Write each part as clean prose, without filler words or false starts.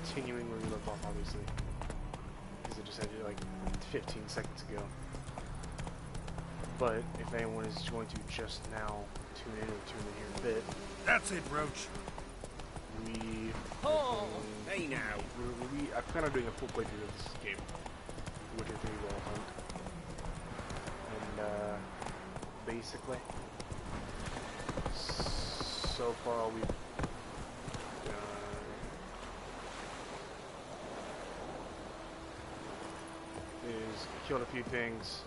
continuing where we left off, obviously. Because I just had it like 15 seconds ago. But if anyone is going to just now tune in here in a bit. That's it, Roach. Hey now. I plan on doing a full playthrough of this game. Witcher 3 Wild Hunt. And, basically, so far all we've done is killed a few things.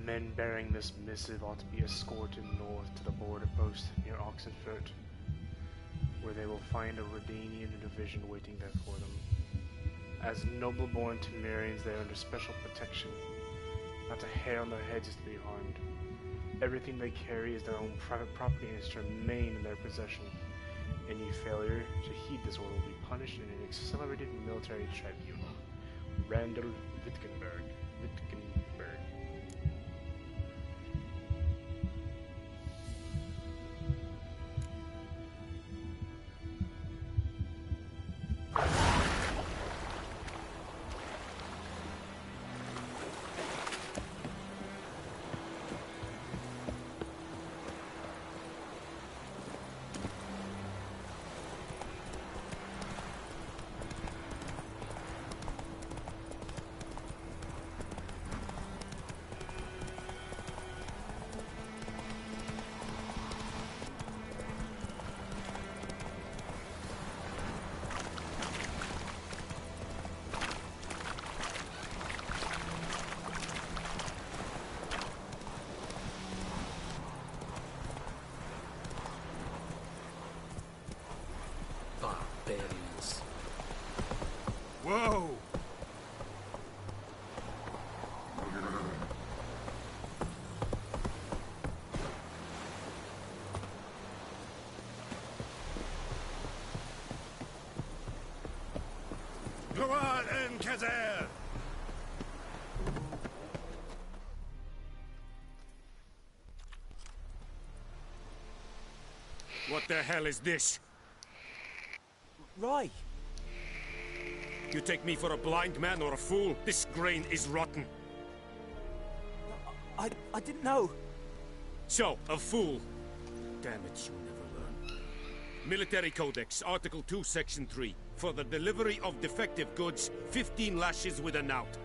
Men bearing this missive ought to be escorted north to the border post near Oxenfurt, where they will find a Redanian division waiting there for them. As noble-born Temerians, they are under special protection. Not a hair on their heads is to be harmed. Everything they carry is their own private property and is to remain in their possession. Any failure to heed this order will be punished in an accelerated military tribunal. Randall Wittenberg. Barbarians. Whoa! Gloire and Kazer! What the hell is this? Right. You take me for a blind man or a fool? This grain is rotten. I didn't know. So, a fool. Damn it, you never learn. Military Codex, Article 2, Section 3. For the delivery of defective goods, 15 lashes with a knout.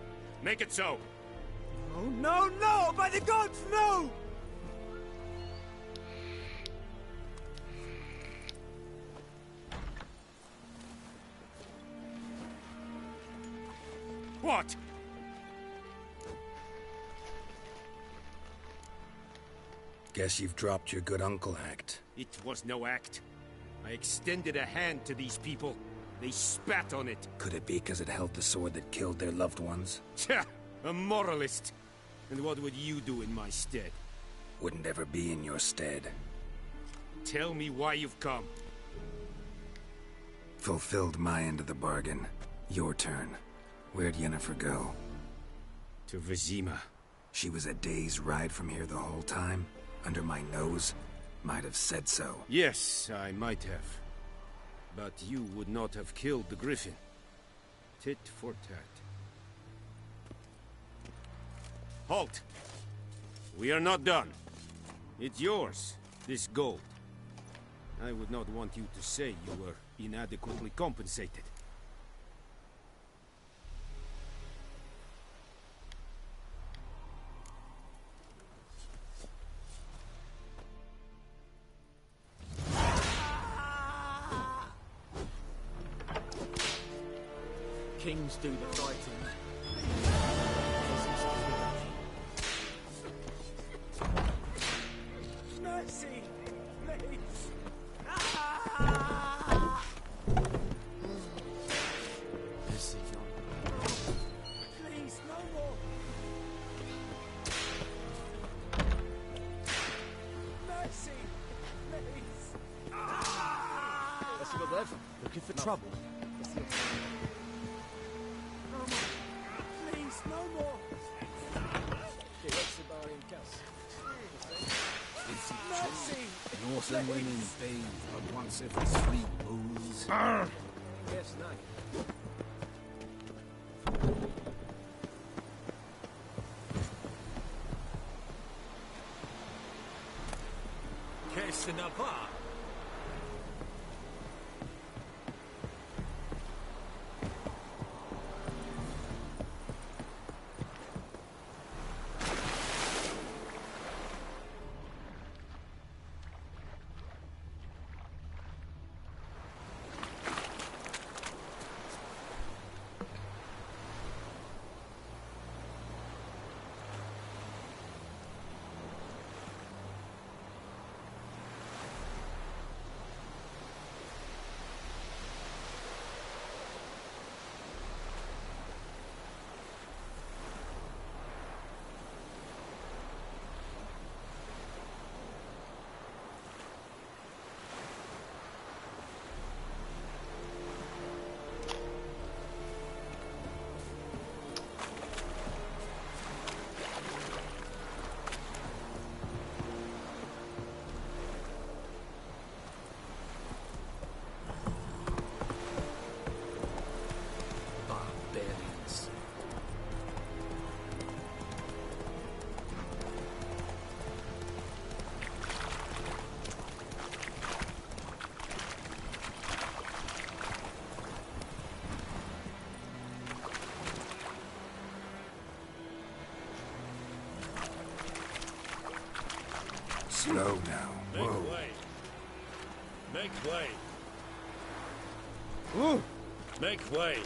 Make it so. Oh, no, no! By the gods, no! What? Guess you've dropped your good uncle act. It was no act. I extended a hand to these people. They spat on it. Could it be because it held the sword that killed their loved ones? Tja, a moralist. And what would you do in my stead? Wouldn't ever be in your stead. Tell me why you've come. Fulfilled my end of the bargain. Your turn. Where'd Yennefer go? To Vizima. She was a day's ride from here the whole time? Under my nose? Might have said so. Yes, I might have. But you would not have killed the Griffin. Tit for tat. Halt! We are not done. It's yours, this gold. I would not want you to say you were inadequately compensated. Kings do the fighting. Mercy, please. Looking for trouble? Please, no more. Mercy! Northern women bathe but once every 3 moons. Yes, no. Qu'est-ce n'a pas? Barbarians. Slow now. Make Whoa. way. Make way. Ooh! Make way.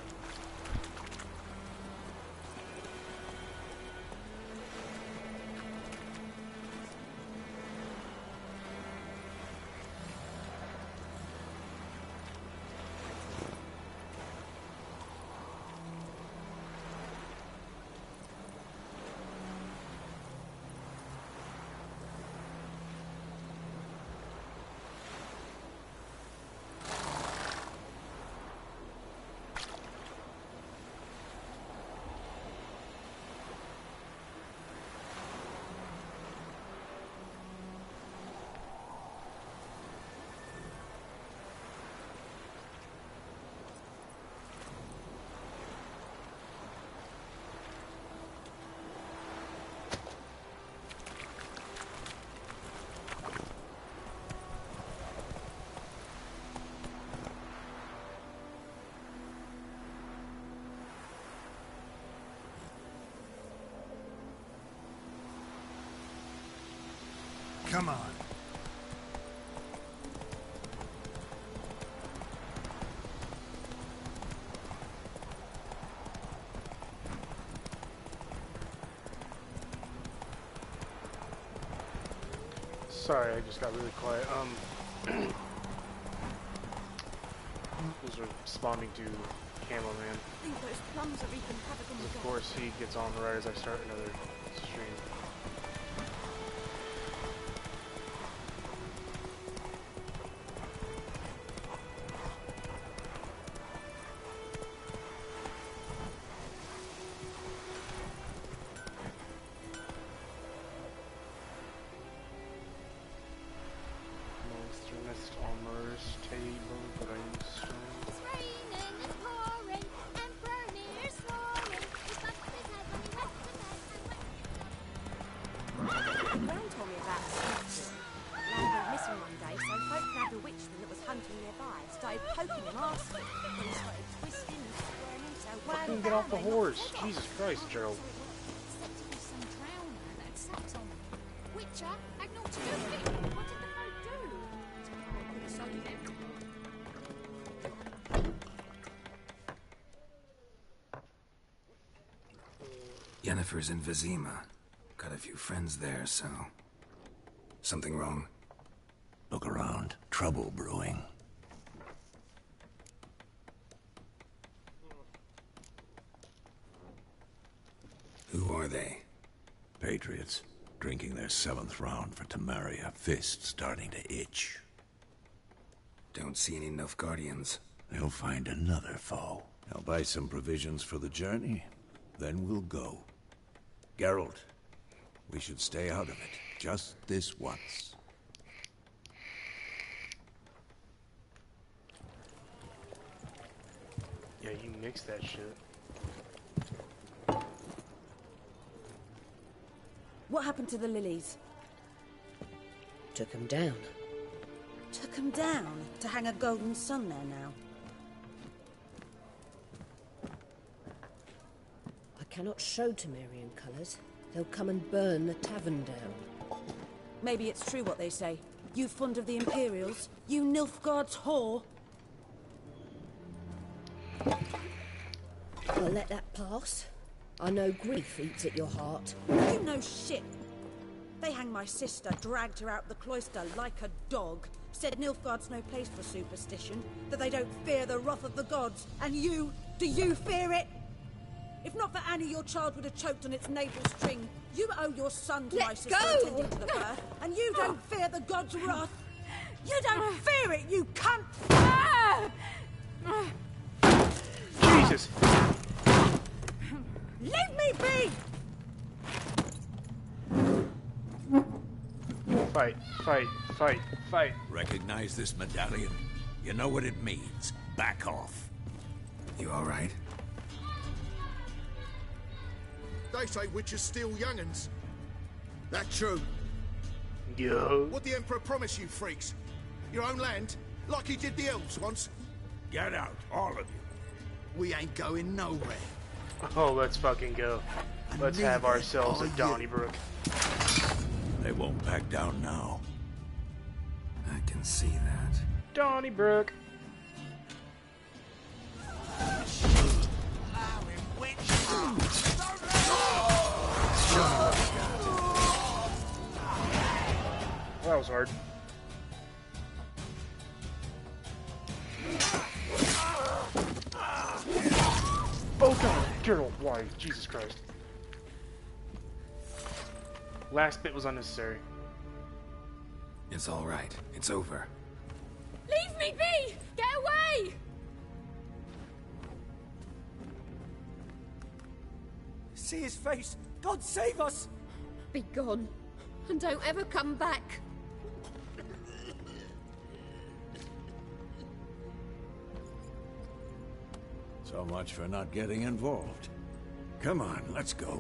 Come on. Sorry, I just got really quiet. Was responding to Camo Man. I think those plums are wreaking havoc on the Of garden. course, he gets on right as I start another stream. Monster Nest Armor's Table, Brimstone. It's raining, it's pouring, Emperor near snoring. His buster's head running west and Brown told me about a statue. Lad went missing one day, so folk grabbed a witchman that was hunting nearby, started poking him arse. When he started twisting and squirming, so Fucking get off the horse! Jesus Christ, Gerald. said to be some drowner that had sat on him. Witcher had naught to do with it. What did the folk do? I could have sold him. Yennefer's in Vizima. Got a few friends there, so... Something wrong? Look around. Trouble brewing. Who are they? Patriots. Drinking their 7th round for Temeria. Fist starting to itch. Don't see any Nilfgaardians. They'll find another foe. I'll buy some provisions for the journey, then we'll go. Geralt, we should stay out of it, just this once. Yeah, you nix that shit. What happened to the lilies? Took him down. Took 'em down to hang a golden sun there now. I cannot show Temerian colours. They'll come and burn the tavern down. Maybe it's true what they say. You fond of the Imperials? You Nilfgaard's whore? I'll let that pass. I know grief eats at your heart. You know shit. They hanged my sister, dragged her out the cloister like a dog. Said Nilfgaard's no place for superstition, that they don't fear the wrath of the gods. And you, do you fear it? If not for Annie, your child would have choked on its navel string. You owe your son to my sister attending to the birth, and you don't fear the gods' wrath. You don't fear it, you cunt! Jesus! Leave me be! Fight, fight, fight, fight. Recognize this medallion? You know what it means. Back off. You alright? They say witches steal young'uns. That true? Yo. What the Emperor promise you, freaks? Your own land? Like he did the elves once? Get out, all of you. We ain't going nowhere. Oh, let's fucking go. Let's have ourselves a Donnybrook. They won't back down now. I can see that. Donnybrook. That was hard. Oh god, Geralt, why? Jesus Christ. Last bit was unnecessary. It's alright. It's over. Leave me be! Get away! See his face! God save us! Be gone. And don't ever come back. So much for not getting involved. Come on, let's go.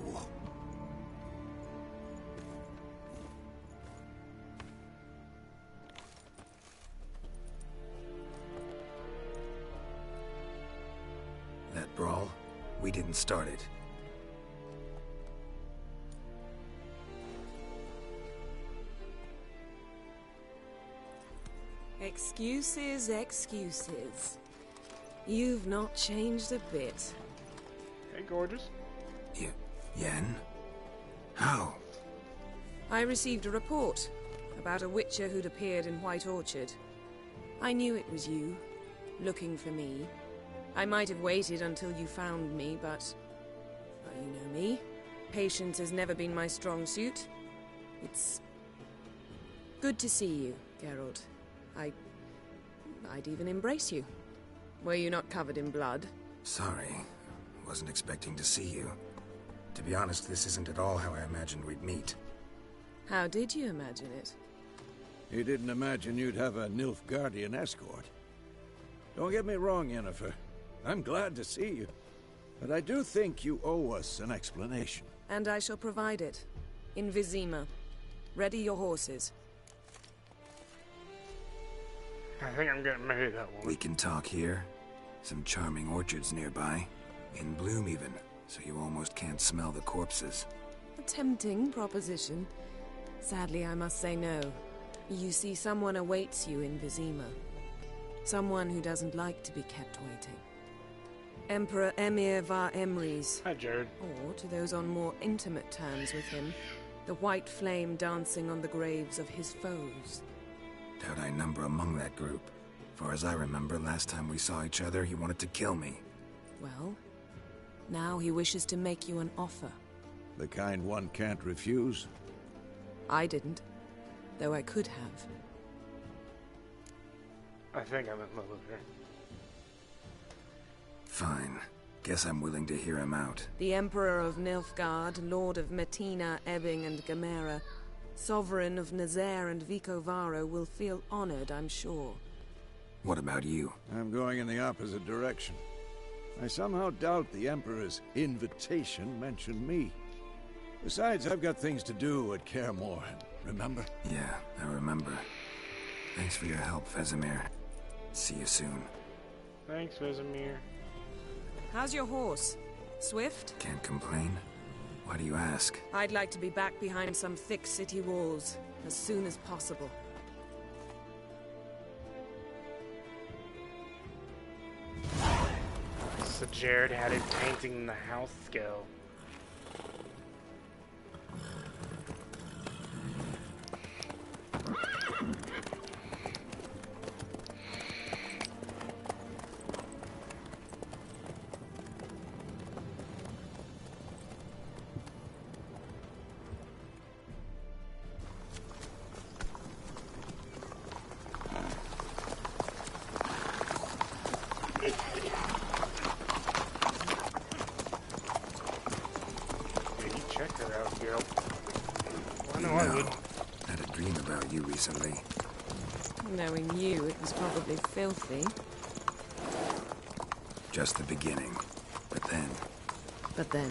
That brawl, we didn't start it. Excuses, excuses. You've not changed a bit. Hey, gorgeous. Yen? How? I received a report about a witcher who'd appeared in White Orchard. I knew it was you, looking for me. I might have waited until you found me, but... well, you know me. Patience has never been my strong suit. It's... good to see you, Geralt. I'd even embrace you. Were you not covered in blood? Sorry. Wasn't expecting to see you. To be honest, this isn't at all how I imagined we'd meet. How did you imagine it? You didn't imagine you'd have a Nilfgaardian escort. Don't get me wrong, Yennefer. I'm glad to see you. But I do think you owe us an explanation. And I shall provide it. In Vizima. Ready your horses. I think I'm gonna marry that woman. We can talk here. Some charming orchards nearby. In bloom even, so you almost can't smell the corpses. A tempting proposition. Sadly, I must say no. You see, someone awaits you in Vizima. Someone who doesn't like to be kept waiting. Emperor Emir var Emreis. Hi, Jared. Or, to those on more intimate terms with him, the white flame dancing on the graves of his foes. Doubt I number among that group. Far as I remember, last time we saw each other, he wanted to kill me. Well, now he wishes to make you an offer. The kind one can't refuse? I didn't, though I could have. I think I'm in love with her. Fine. Guess I'm willing to hear him out. The Emperor of Nilfgaard, Lord of Metina, Ebbing and Gamera, Sovereign of Nazaire and Vicovaro will feel honored, I'm sure. What about you? I'm going in the opposite direction. I somehow doubt the Emperor's invitation mentioned me. Besides, I've got things to do at Kaer Morhen, remember? Yeah, I remember. Thanks for your help, Vesemir. See you soon. Thanks, Vesemir. How's your horse? Swift? Can't complain. Why do you ask? I'd like to be back behind some thick city walls, as soon as possible. So Jared had it painting in the house scale. Had a dream about you recently. Knowing you, it was probably filthy. Just the beginning. But then... But then?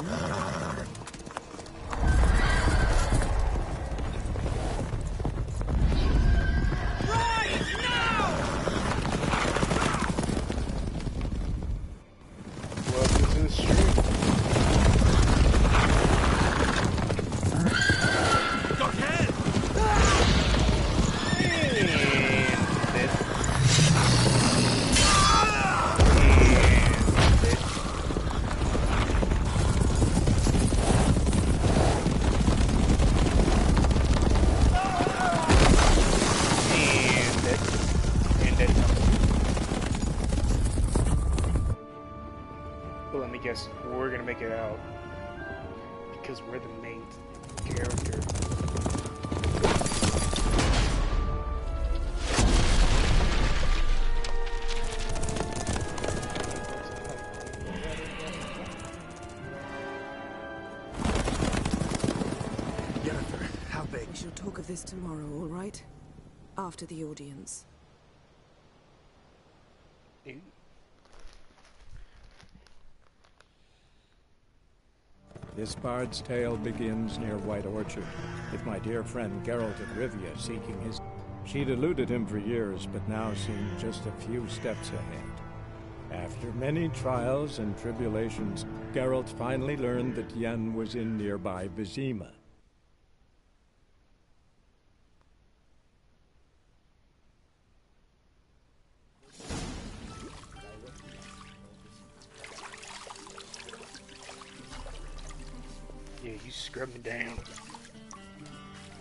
Welcome to the stream. We're gonna make it out because we're the main character. Yennefer, how big? We shall talk of this tomorrow, all right? After the audience. This bard's tale begins near White Orchard, with my dear friend Geralt of Rivia seeking his... She'd eluded him for years, but now seemed just a few steps ahead. After many trials and tribulations, Geralt finally learned that Yen was in nearby Vizima. Yeah, you scrub me down.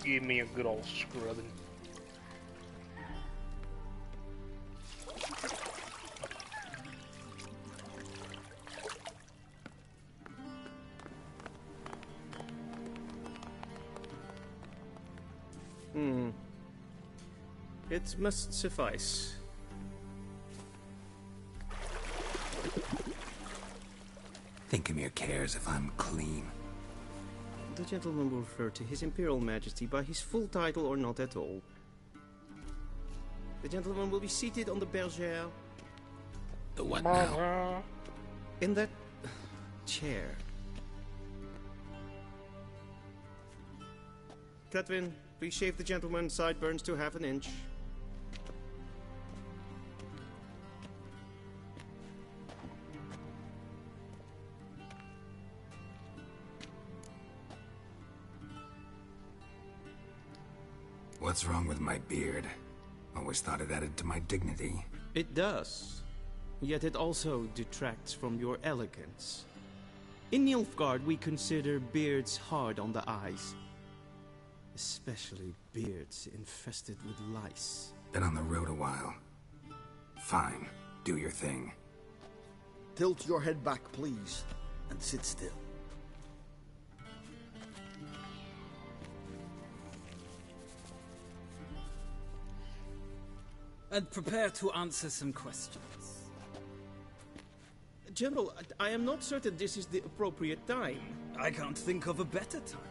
Give me a good old scrubbing. It must suffice. Thinkamir cares if I'm clean. The gentleman will refer to His Imperial Majesty by his full title or not at all. The gentleman will be seated on the bergère. The what now? In that chair. Cletwin, please shave the gentleman's sideburns to half an inch. What's wrong with my beard? Always thought it added to my dignity. It does. Yet it also detracts from your elegance. In Nilfgaard, we consider beards hard on the eyes. Especially beards infested with lice. Been on the road a while. Fine. Do your thing. Tilt your head back, please, and sit still. and prepare to answer some questions. General, I am not certain this is the appropriate time. I can't think of a better time.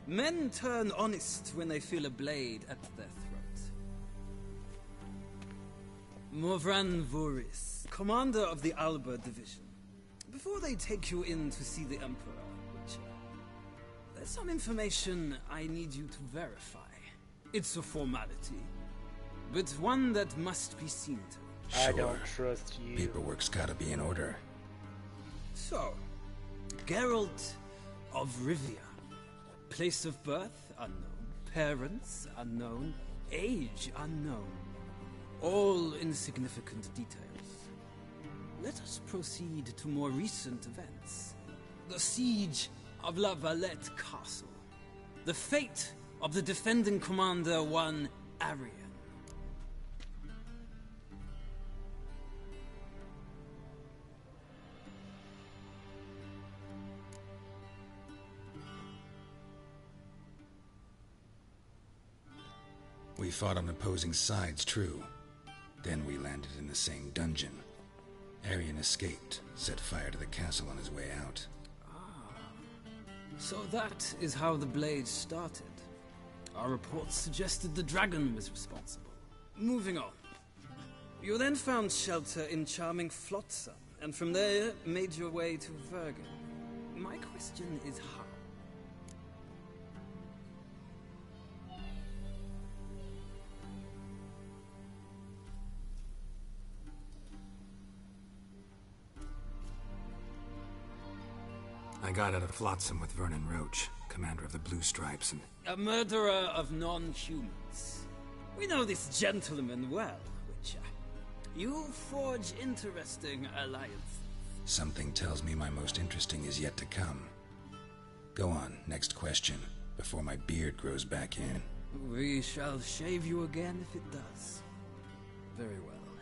Men turn honest when they feel a blade at their throat. Morvran Voorhis, commander of the Alba Division. Before they take you in to see the Emperor, Witcher, there's some information I need you to verify. It's a formality, but one that must be seen to. I don't trust you. Paperwork's gotta be in order. So, Geralt of Rivia. Place of birth unknown, parents unknown, age unknown. All insignificant details. Let us proceed to more recent events. The siege of La Valette Castle. The fate of the defending commander, one Arian. We fought on opposing sides, true. Then we landed in the same dungeon. Arian escaped, set fire to the castle on his way out. So that is how the Blade started. Our reports suggested the dragon was responsible. Moving on. You then found shelter in charming Flotsam, and from there made your way to Vergen. My question is how? I got out of Flotsam with Vernon Roach, commander of the Blue Stripes, and... A murderer of non-humans. We know this gentleman well, Witcher. You forge interesting alliances. Something tells me my most interesting is yet to come. Go on, next question, before my beard grows back in. We shall shave you again if it does. Very well.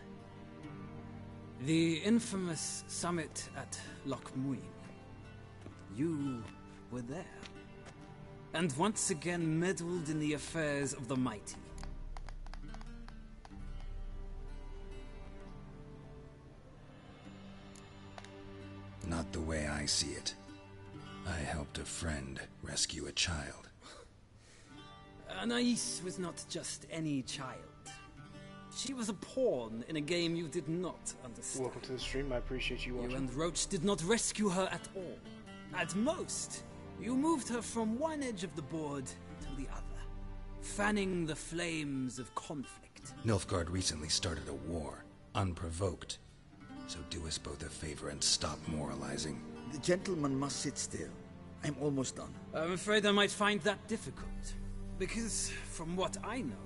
The infamous summit at Loch Muin. You were there. And once again meddled in the affairs of the mighty. Not the way I see it. I helped a friend rescue a child. Anais was not just any child. She was a pawn in a game you did not understand. Welcome to the stream, I appreciate you watching. You and Roach did not rescue her at all. At most, you moved her from one edge of the board to the other, fanning the flames of conflict. Nilfgaard recently started a war, unprovoked. So do us both a favor and stop moralizing. The gentleman must sit still. I'm almost done. I'm afraid I might find that difficult. Because, from what I know,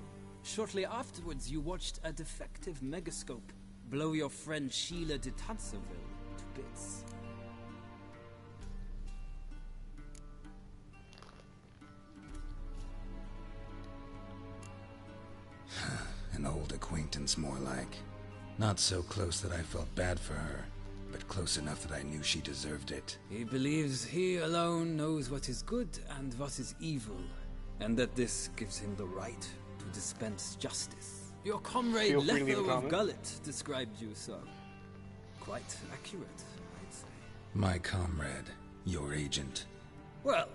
shortly afterwards you watched a defective megascope blow your friend Sheila de Tanserville to bits. An old acquaintance, more like. Not so close that I felt bad for her, but close enough that I knew she deserved it. He believes he alone knows what is good and what is evil, and that this gives him the right to dispense justice. Your comrade Letho of Gullet described you so. Quite accurate, I'd say. My comrade, your agent. Well,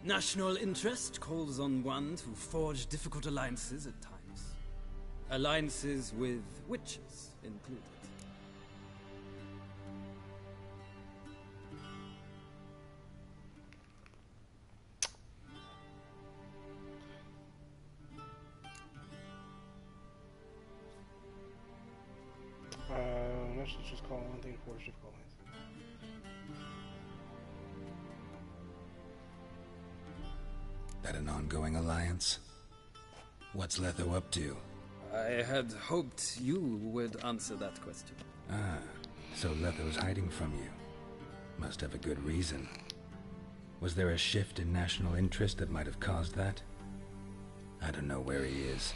national interest calls on one to forge difficult alliances at times. Alliances with witches included. Let's just call one thing forge difficult alliance. That an ongoing alliance? What's Letho up to? I had hoped you would answer that question. Ah, so Letho's hiding from you. Must have a good reason. Was there a shift in national interest that might have caused that? I don't know where he is.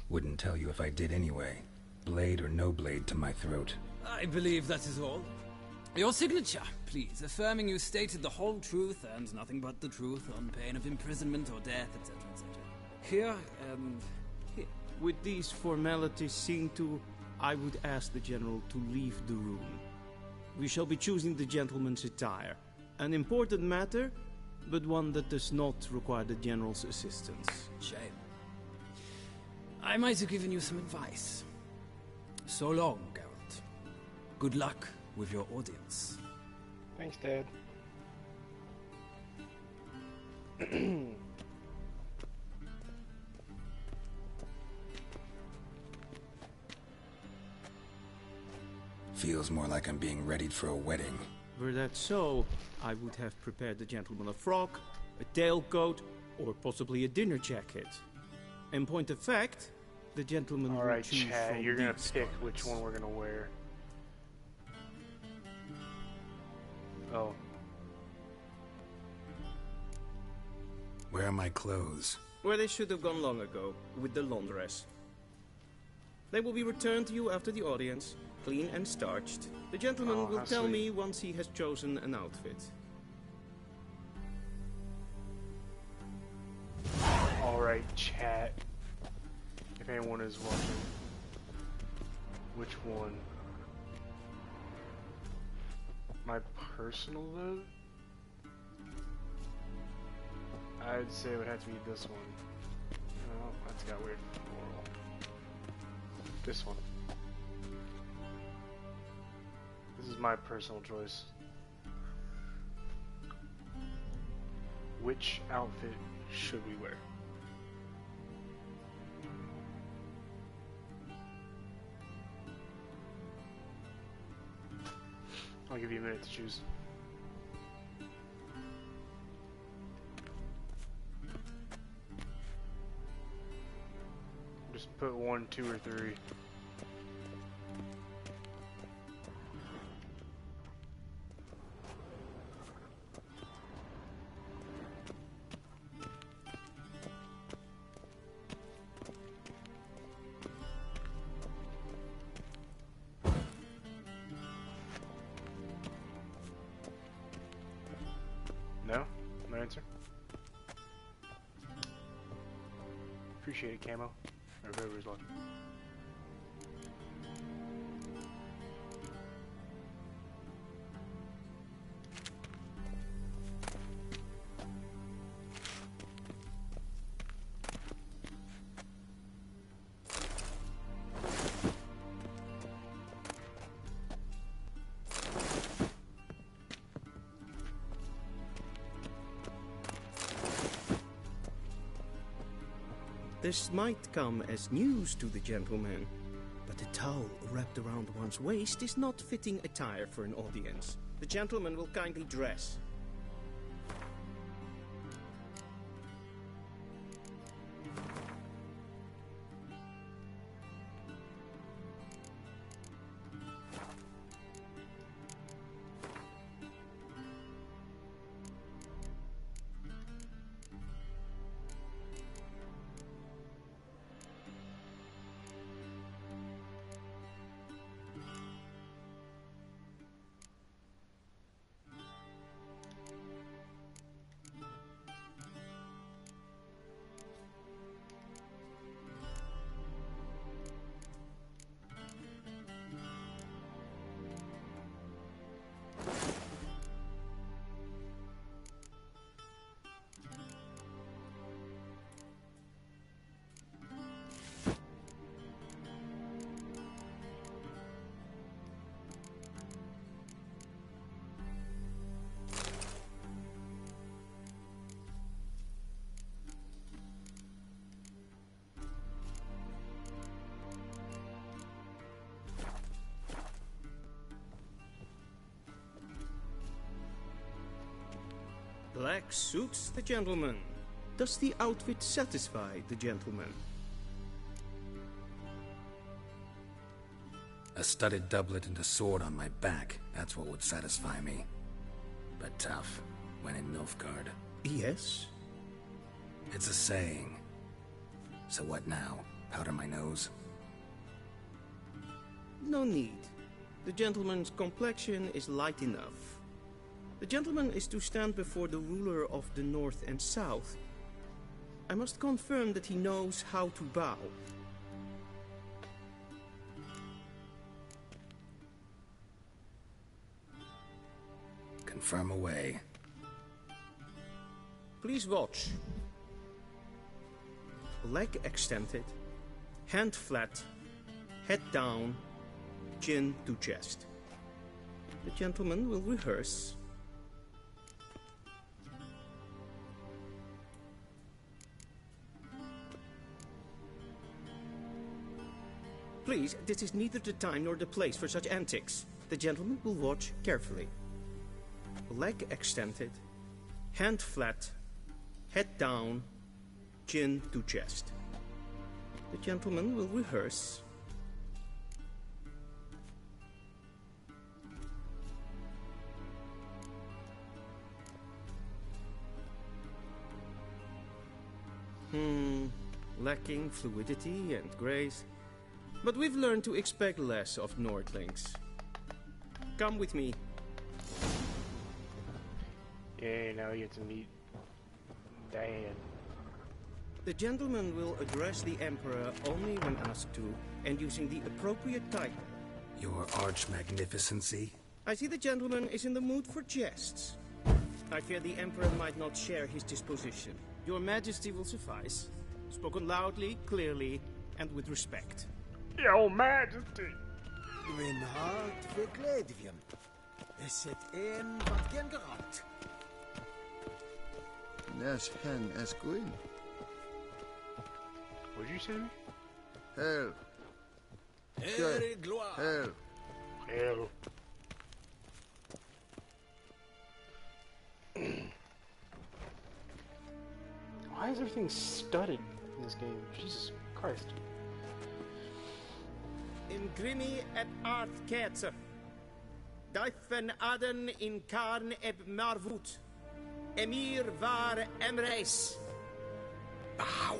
Wouldn't tell you if I did anyway. Blade or no blade to my throat. I believe that is all. Your signature, please, affirming you stated the whole truth and nothing but the truth on pain of imprisonment or death, etc., etc. Here and here. With these formalities seen to, I would ask the General to leave the room. We shall be choosing the gentleman's attire. An important matter, but one that does not require the General's assistance. Shame. I might have given you some advice. So long, Geralt. Good luck with your audience. Thanks, Dad. Feels more like I'm being readied for a wedding. Were that so, I would have prepared the gentleman a frock, a tailcoat, or possibly a dinner jacket. In point of fact, the gentleman will choose Chad, from you're gonna these pick garments. which one we're gonna wear. Oh. Where are my clothes? Where they should have gone long ago, with the laundress. They will be returned to you after the audience, clean and starched. The gentleman will tell me once he has chosen an outfit. Alright, chat. If anyone is watching. Which one? My personal vote? I'd say it would have to be this one. Oh, that's got weird floral. This one. This is my personal choice. Which outfit should we wear? I'll give you a minute to choose. Just put 1, 2, or 3. No? No answer? Appreciate it, Camo. Or whoever's watching. This might come as news to the gentleman, but a towel wrapped around one's waist is not fitting attire for an audience. The gentleman will kindly dress. Black suits the gentleman. Does the outfit satisfy the gentleman? A studded doublet and a sword on my back, that's what would satisfy me. But tough, when in Nilfgaard. Yes? It's a saying. So what now? Powder my nose? No need. The gentleman's complexion is light enough. The gentleman is to stand before the ruler of the North and South. I must confirm that he knows how to bow. firm away. Please watch. Leg extended, hand flat, head down, chin to chest. The gentleman will rehearse. Please, this is neither the time nor the place for such antics. The gentleman will watch carefully. Leg extended, hand flat, head down, chin to chest. The gentleman will rehearse. Lacking fluidity and grace. But we've learned to expect less of Nordlings. Come with me. Yeah, now you get to meet Dan. The gentleman will address the Emperor only when asked to, and using the appropriate title. Your Arch-Magnificency? I see the gentleman is in the mood for jests. I fear the Emperor might not share his disposition. Your Majesty will suffice. Spoken loudly, clearly, and with respect. Your Majesty! Mijn hart verkleed hem. Is het een wat gen geraakt? Nes hen es queen. What'd you say? Hell. Hell, gloire. Hell. Hell. Why is everything studded in this game? Jesus Christ. In grimi et art ketzer. Duifen aden in karn eb marvoet. Emir var emreis. Bow.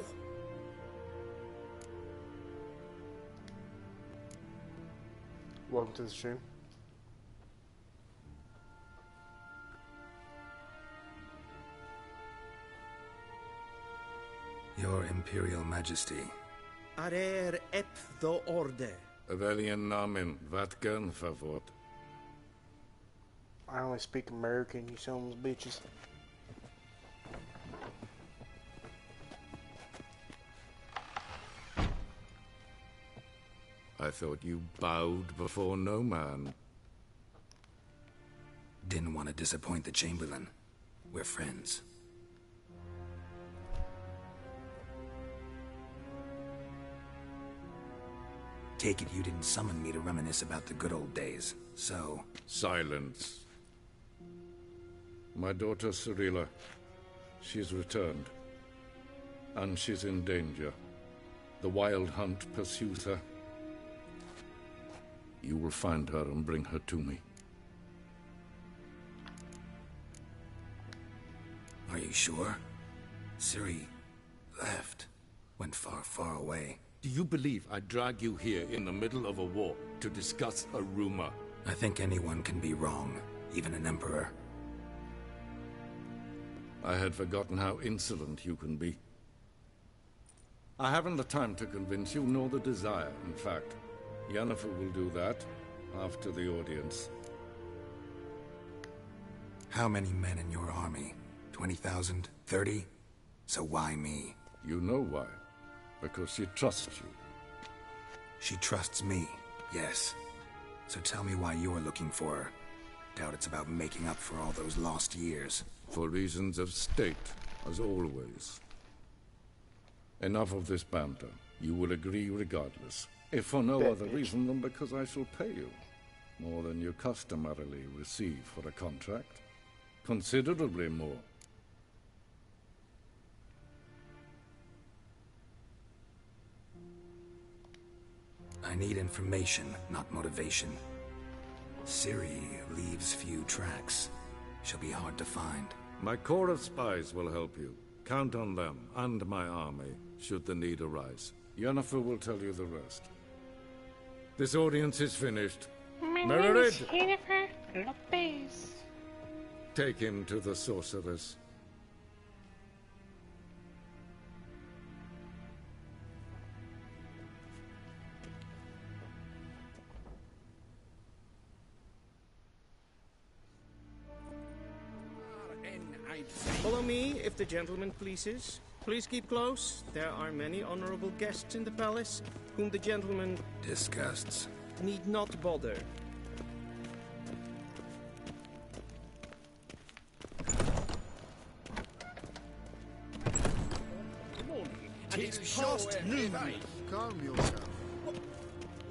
Welcome to the stream. Your Imperial Majesty. Arer ep the orde. Welchen Namen? Wat kan favort? I only speak American, you sons of bitches. I thought you bowed before no man. Didn't want to disappoint the Chamberlain. We're friends. Take it you didn't summon me to reminisce about the good old days, so... Silence. My daughter Cirilla, she's returned. And she's in danger. The Wild Hunt pursues her. You will find her and bring her to me. Are you sure? Ciri left. Went far, far away. Do you believe I'd drag you here in the middle of a war to discuss a rumor? I think anyone can be wrong, even an emperor. I had forgotten how insolent you can be. I haven't the time to convince you, nor the desire, in fact. Yennefer will do that after the audience. How many men in your army? 20,000? 30? So why me? You know why. Because she trusts you. She trusts me, yes. So tell me why you're looking for her. Doubt it's about making up for all those lost years. For reasons of state, as always. Enough of this banter. You will agree regardless. If for no other reason than because I shall pay you. More than you customarily receive for a contract. Considerably more. I need information, not motivation. Ciri leaves few tracks. She'll be hard to find. My corps of spies will help you. Count on them, and my army, should the need arise. Yennefer will tell you the rest. This audience is finished. My name Mererid! is Yennefer Lopez. Take him to the sorceress. Follow me, if the gentleman pleases. Please keep close. There are many honorable guests in the palace, whom the gentleman... disgusts. ...need not bother. And it's past noon. Calm yourself.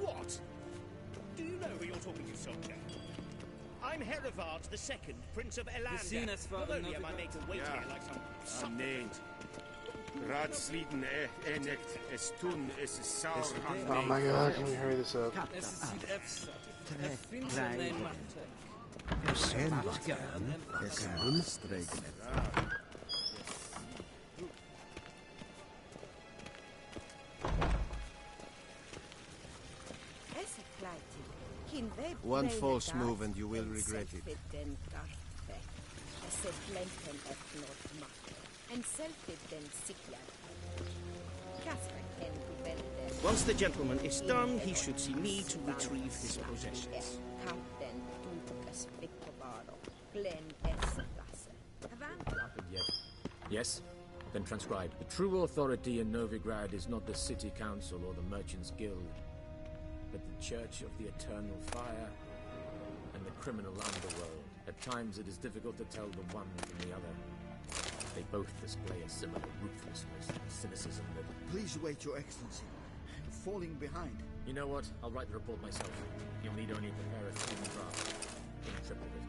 What? Do you know who you're talking to, soldier? I'm Herivard II, Prince of Elander. Not only am I made to wait here like some... Name. Ratsliden enecht es tun es saur Oh my god, can we hurry this up? One false move and you will regret it. Once the gentleman is done, he should see me to retrieve his possessions. Yes? Then transcribe. The true authority in Novigrad is not the City Council or the Merchants Guild, but the Church of the Eternal Fire and the criminal underworld. At times it is difficult to tell the one from the other. They both display a similar ruthlessness and cynicism that... Please wait, Your Excellency. You're falling behind. You know what? I'll write the report myself. You'll need only prepare a clean draft. In triple it.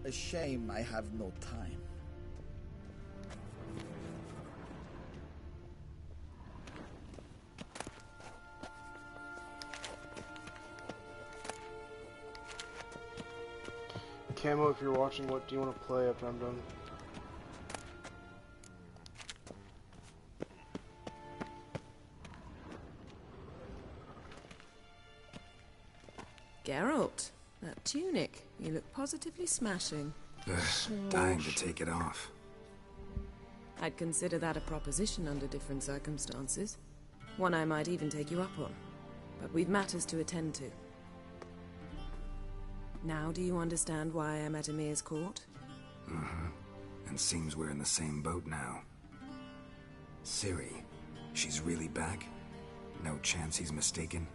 A shame I have no time. Camo, if you're watching, what do you want to play after I'm done? Geralt, that tunic. You look positively smashing. Dying to take it off. I'd consider that a proposition under different circumstances. One I might even take you up on. But we've matters to attend to. Now do you understand why I'm at Emir's court? And seems we're in the same boat now. Ciri, she's really back? No chance he's mistaken?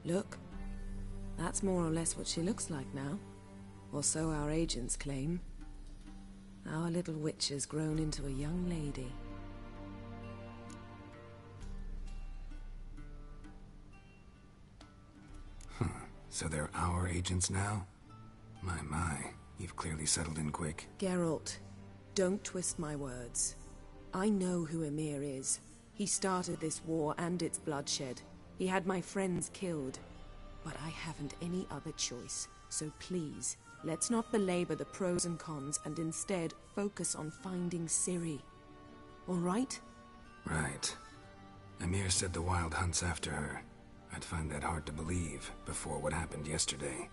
Look, that's more or less what she looks like now. Or so our agents claim. Our little witch has grown into a young lady. So they're our agents now? My, you've clearly settled in quick. Geralt, don't twist my words. I know who Emir is. He started this war and its bloodshed. He had my friends killed. But I haven't any other choice. So please, let's not belabor the pros and cons and instead focus on finding Ciri. All right? Right. Emir said the Wild Hunt's after her. I'd find that hard to believe before what happened yesterday.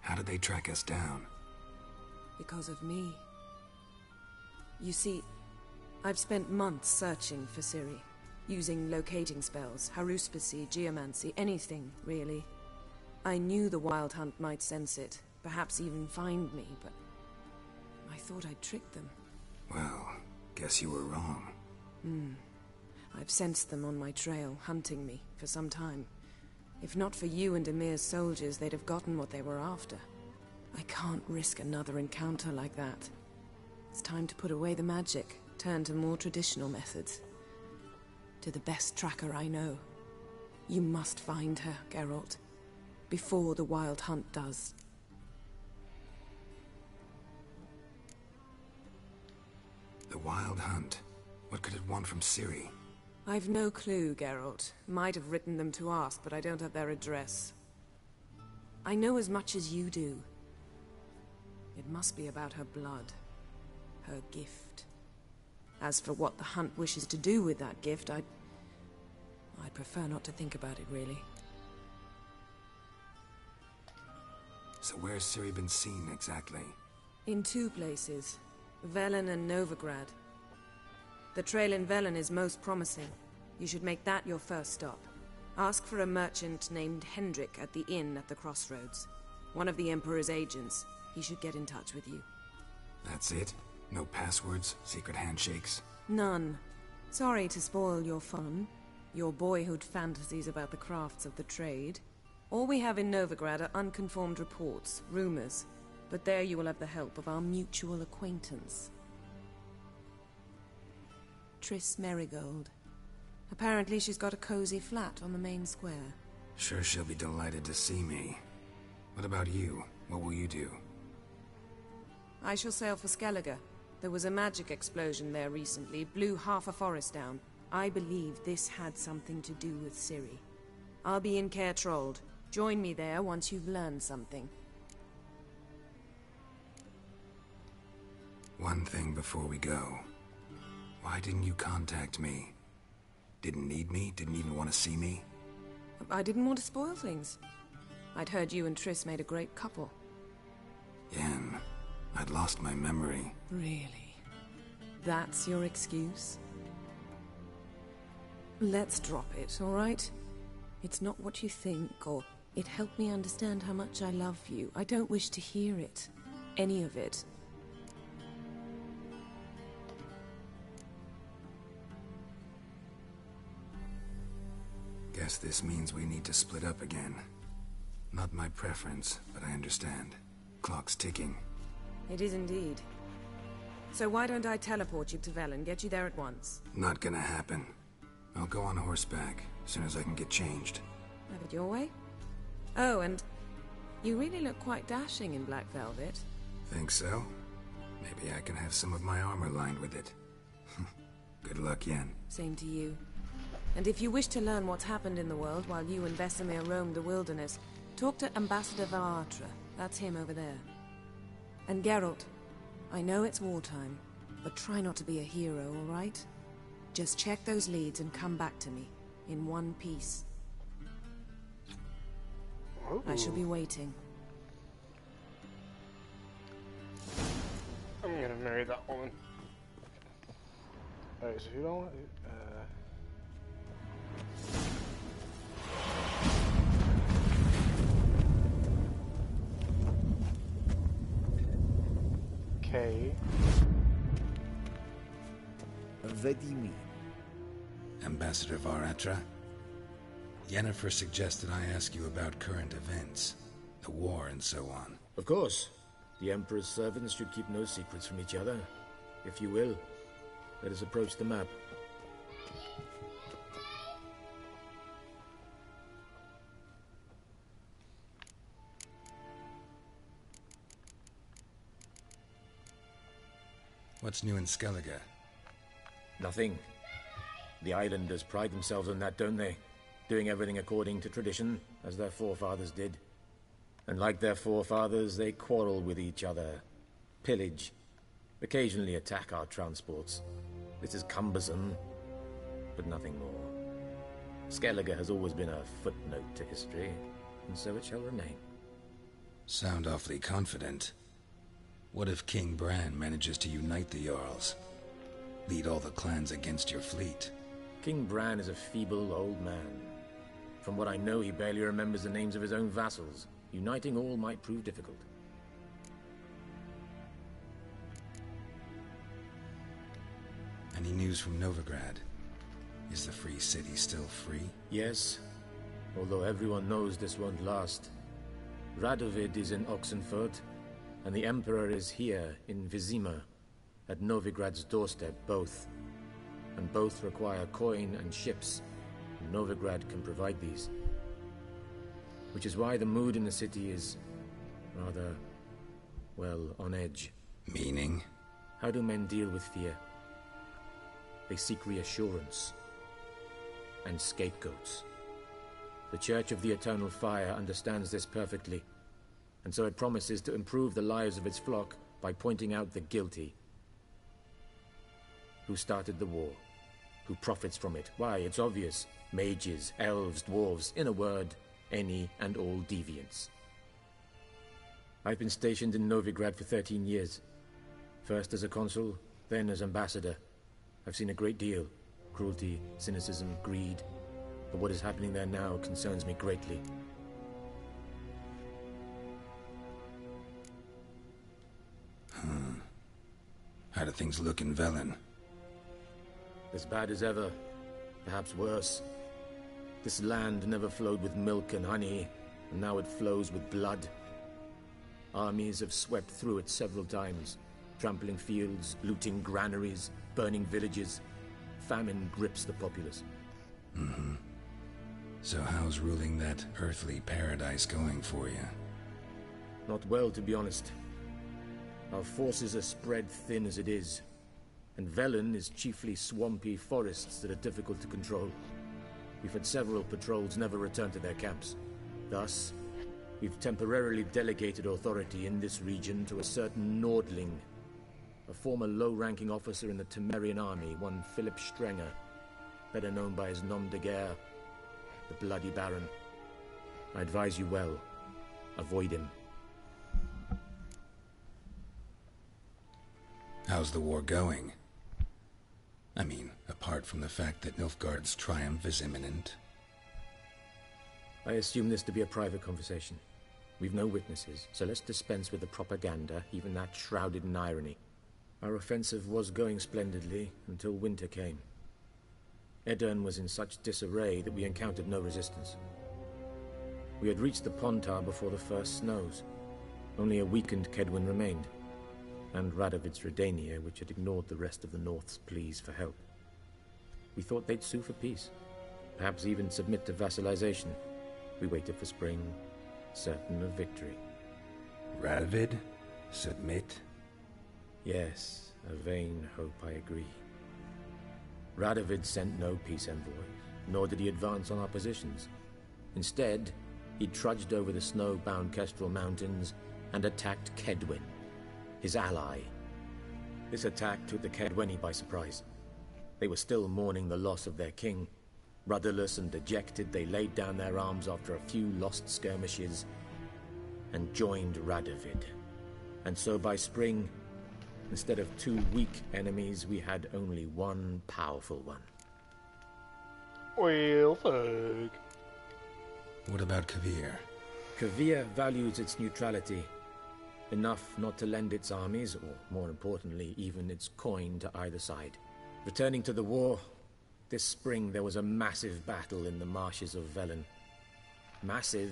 How did they track us down? Because of me. You see, I've spent months searching for Ciri. Using locating spells, haruspicy, geomancy, anything, really. I knew the Wild Hunt might sense it, perhaps even find me, but I thought I'd tricked them. Well, guess you were wrong. I've sensed them on my trail, hunting me, for some time. If not for you and Emir's soldiers, they'd have gotten what they were after. I can't risk another encounter like that. It's time to put away the magic, turn to more traditional methods. To the best tracker I know. You must find her, Geralt. Before the Wild Hunt does. The Wild Hunt? What could it want from Ciri? I've no clue, Geralt. Might have written them to ask, but I don't have their address. I know as much as you do. It must be about her blood. Her gift. As for what the Hunt wishes to do with that gift, I'd prefer not to think about it, really. So where's Ciri been seen, exactly? In two places. Velen and Novigrad. The trail in Velen is most promising. You should make that your first stop. Ask for a merchant named Hendrik at the inn at the crossroads. One of the Emperor's agents. He should get in touch with you. That's it? No passwords? Secret handshakes? None. Sorry to spoil your fun. Your boyhood fantasies about the crafts of the trade. All we have in Novigrad are unconfirmed reports, rumors. But there you will have the help of our mutual acquaintance. Triss Merigold. Apparently she's got a cozy flat on the main square. Sure she'll be delighted to see me. What about you? What will you do? I shall sail for Skellige. There was a magic explosion there recently, blew half a forest down. I believe this had something to do with Ciri. I'll be in Caer Trolde. Join me there once you've learned something. One thing before we go. Why didn't you contact me? Didn't need me? Didn't even want to see me? I didn't want to spoil things. I'd heard you and Triss made a great couple. Yen, I'd lost my memory. Really? That's your excuse? Let's drop it, all right? It's not what you think, or it helped me understand how much I love you. I don't wish to hear it. Any of it. Guess this means we need to split up again. Not my preference, but I understand. Clock's ticking. It is indeed. So why don't I teleport you to Velen, get you there at once? Not gonna happen. I'll go on horseback, as soon as I can get changed. Have it your way? Oh, and you really look quite dashing in black velvet. Think so? Maybe I can have some of my armor lined with it. Good luck, Yen. Same to you. And if you wish to learn what's happened in the world while you and Vesemir roamed the wilderness, talk to Ambassador Varatra. That's him over there. And Geralt, I know it's wartime, but try not to be a hero, all right? Just check those leads and come back to me, in one piece. Ooh. I shall be waiting. I'm gonna marry that woman. Alright, so who do I want? Okay. Vedimi. Ambassador Varatra? Yennefer suggested I ask you about current events, the war and so on. Of course. The Emperor's servants should keep no secrets from each other. If you will, let us approach the map. What's new in Skellige? Nothing. The islanders pride themselves on that, don't they? Doing everything according to tradition, as their forefathers did. And like their forefathers, they quarrel with each other, pillage, occasionally attack our transports. This is cumbersome, but nothing more. Skellige has always been a footnote to history, and so it shall remain. Sound awfully confident. What if King Bran manages to unite the Jarls? Lead all the clans against your fleet? King Bran is a feeble old man. From what I know, he barely remembers the names of his own vassals. Uniting all might prove difficult. Any news from Novigrad? Is the Free City still free? Yes, although everyone knows this won't last. Radovid is in Oxenfurt, and the Emperor is here in Vizima, at Novigrad's doorstep, both. And both require coin and ships, and Novigrad can provide these. Which is why the mood in the city is rather, well, on edge. Meaning? How do men deal with fear? They seek reassurance and scapegoats. The Church of the Eternal Fire understands this perfectly, and so it promises to improve the lives of its flock by pointing out the guilty. Who started the war? Who profits from it? Why, it's obvious. Mages, elves, dwarves, in a word, any and all deviants. I've been stationed in Novigrad for 13 years. First as a consul, then as ambassador. I've seen a great deal. Cruelty, cynicism, greed. But what is happening there now concerns me greatly. How do things look in Velen? As bad as ever. Perhaps worse. This land never flowed with milk and honey, and now it flows with blood. Armies have swept through it several times, trampling fields, looting granaries, burning villages. Famine grips the populace. So how's ruling that earthly paradise going for you? Not well, to be honest. Our forces are spread thin as it is, and Velen is chiefly swampy forests that are difficult to control. We've had several patrols never return to their camps. Thus, we've temporarily delegated authority in this region to a certain Nordling, a former low-ranking officer in the Temerian army, one Philip Strenger, better known by his nom de guerre, the Bloody Baron. I advise you well. Avoid him. How's the war going? I mean, apart from the fact that Nilfgaard's triumph is imminent. I assume this to be a private conversation. We've no witnesses, so let's dispense with the propaganda, even that shrouded in irony. Our offensive was going splendidly until winter came. Edirn was in such disarray that we encountered no resistance. We had reached the Pontar before the first snows. Only a weakened Kedwin remained, and Radovid's Redania, which had ignored the rest of the North's pleas for help. We thought they'd sue for peace, perhaps even submit to vassalization. We waited for spring, certain of victory. Radovid? Submit? Yes, a vain hope, I agree. Radovid sent no peace envoys, nor did he advance on our positions. Instead, he trudged over the snow-bound Kestrel Mountains and attacked Kedwen, his ally. This attack took the Kedweni by surprise. They were still mourning the loss of their king. Rudderless and dejected, they laid down their arms after a few lost skirmishes and joined Radovid. And so by spring, instead of two weak enemies, we had only one powerful one. Well, fuck. What about Kovir? Kovir values its neutrality, enough not to lend its armies, or more importantly, even its coin to either side. Returning to the war, this spring there was a massive battle in the marshes of Velen. Massive,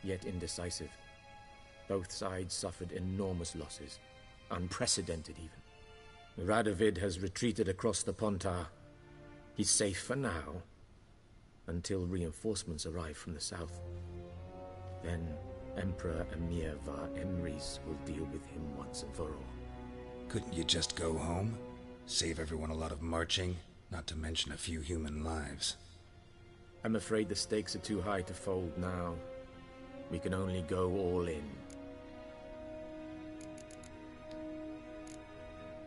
yet indecisive. Both sides suffered enormous losses. Unprecedented, even. Radovid has retreated across the Pontar. He's safe for now, until reinforcements arrive from the south. Then Emperor Emir var Emrys will deal with him once and for all. Couldn't you just go home? Save everyone a lot of marching, not to mention a few human lives. I'm afraid the stakes are too high to fold now. We can only go all in.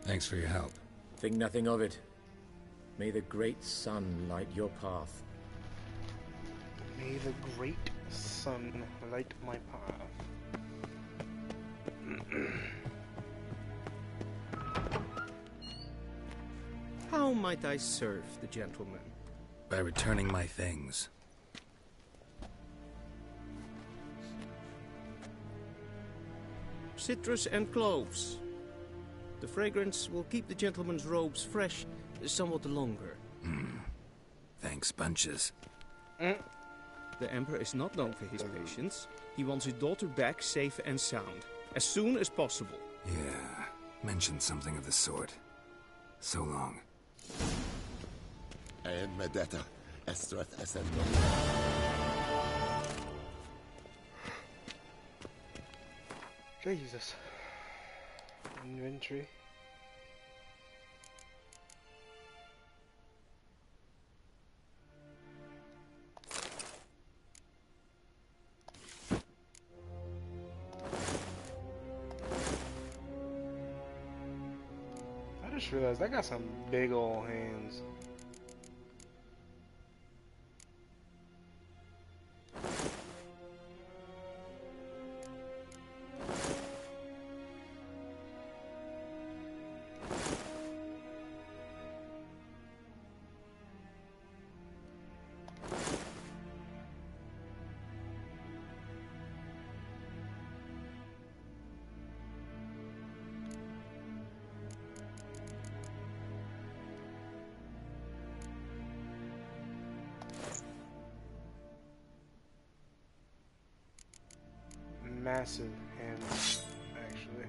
Thanks for your help. Think nothing of it. May the great sun light your path. May the great sun light my path. How might I serve the gentleman? By returning my things. Citrus and cloves. The fragrance will keep the gentleman's robes fresh somewhat longer. Thanks, bunches. The Emperor is not known for his patience. He wants his daughter back safe and sound, as soon as possible. Yeah, mentioned something of the sort. So long. And Medetta, Estrath Essendo. Jesus. Inventory. I just realized I got some big old hands. massive hands, actually.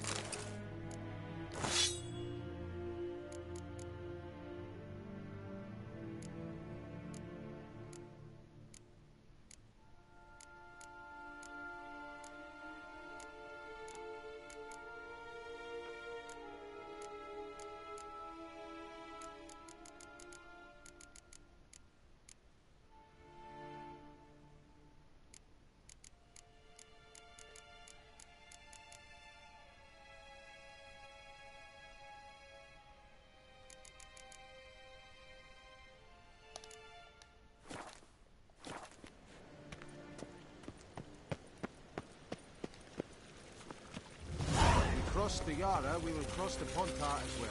Cross the Yara, we will cross the Pontar as well.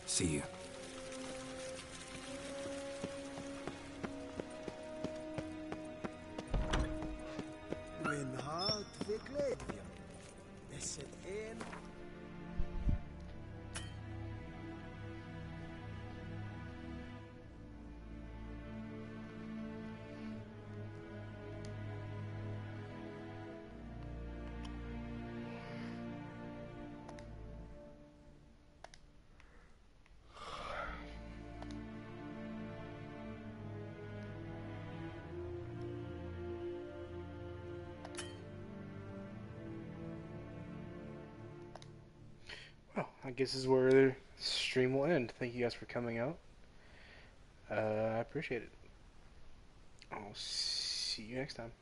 See you. Winhard Vigledvium. Is it in? Well, I guess this is where the stream will end. Thank you guys for coming out. I appreciate it. I'll see you next time.